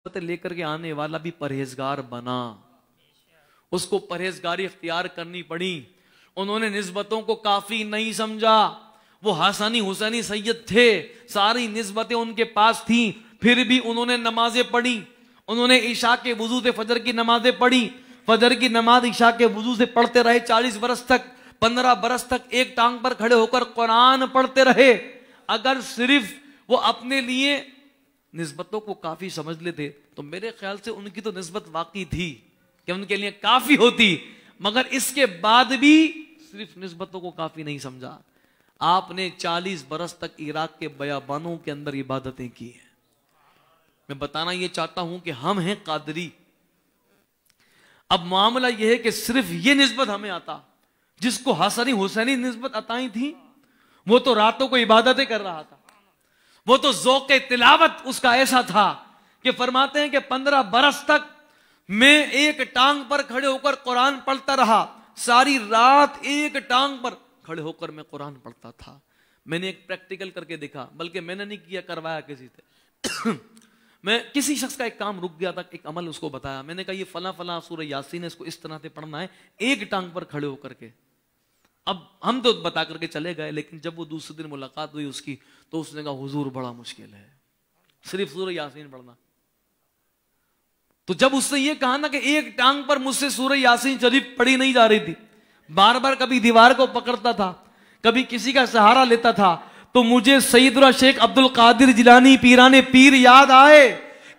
लेकर के आने वाला भी परहेजगार बना, उसको परहेजगारी इख्तियार करनी पड़ी। उन्होंने निस्बतों को काफी नहीं समझा। वो हसनी हुसैनी सैयद थे, सारी निस्बतें उनके पास थी, फिर भी उन्होंने नमाजें पढ़ी। उन्होंने ईशा के वुजू से फजर की नमाजें पढ़ी। फजर की नमाज ईशा के वुजू से पढ़ते रहे 40 बरस तक, 15 बरस तक एक टांग पर खड़े होकर कुरान पढ़ते रहे। अगर सिर्फ वो अपने लिए निस्बतों को काफी समझ लेते तो मेरे ख्याल से उनकी तो निस्बत वाकई थी कि उनके लिए काफी होती, मगर इसके बाद भी सिर्फ निस्बतों को काफी नहीं समझा। आपने 40 बरस तक इराक के बयाबानों के अंदर इबादतें की हैं। मैं बताना यह चाहता हूं कि हम हैं कादरी। अब मामला यह है कि सिर्फ ये निस्बत हमें आता, जिसको हसनी हुसैनी निस्बत अताई थी, वो तो रातों को इबादतें कर रहा था। वो तो ज़ौक़ तिलावत उसका ऐसा था कि फरमाते हैं कि 15 बरस तक मैं एक टांग पर खड़े होकर कुरान पढ़ता रहा। सारी रात एक टांग पर खड़े होकर मैं कुरान पढ़ता था। मैंने एक प्रैक्टिकल करके देखा, बल्कि मैंने नहीं किया, करवाया किसी से। मैं किसी शख्स का एक काम रुक गया था, एक अमल उसको बताया। मैंने कहा ये फला फला सूरह यासीन है, इसको इस तरह से पढ़ना है, एक टांग पर खड़े होकर के। अब हम तो बता करके चले गए, लेकिन जब वो दूसरे दिन मुलाकात हुई उसकी, तो उसने कहा हुजूर बड़ा मुश्किल है सिर्फ सूरह यासीन पढ़ना। तो जब उसने ये कहा ना कि एक टांग पर मुझसे सूरह यासीन शरीफ पढ़ी नहीं जा रही थी, बार बार कभी दीवार को पकड़ता था, कभी किसी का सहारा लेता था, तो मुझे सैयदुना शेख अब्दुल कादिर जिलानी पीराने पीर याद आए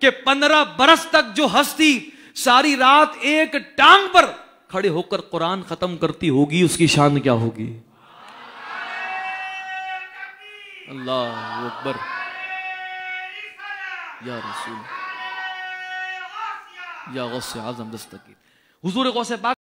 कि 15 बरस तक जो हस्ती सारी रात एक टांग पर खड़े होकर कुरान खत्म करती होगी, उसकी शान क्या होगी। अल्लाह अकबर या रसूल या गौसे आज़म दस्तगीर। हुजूर गौसे पाक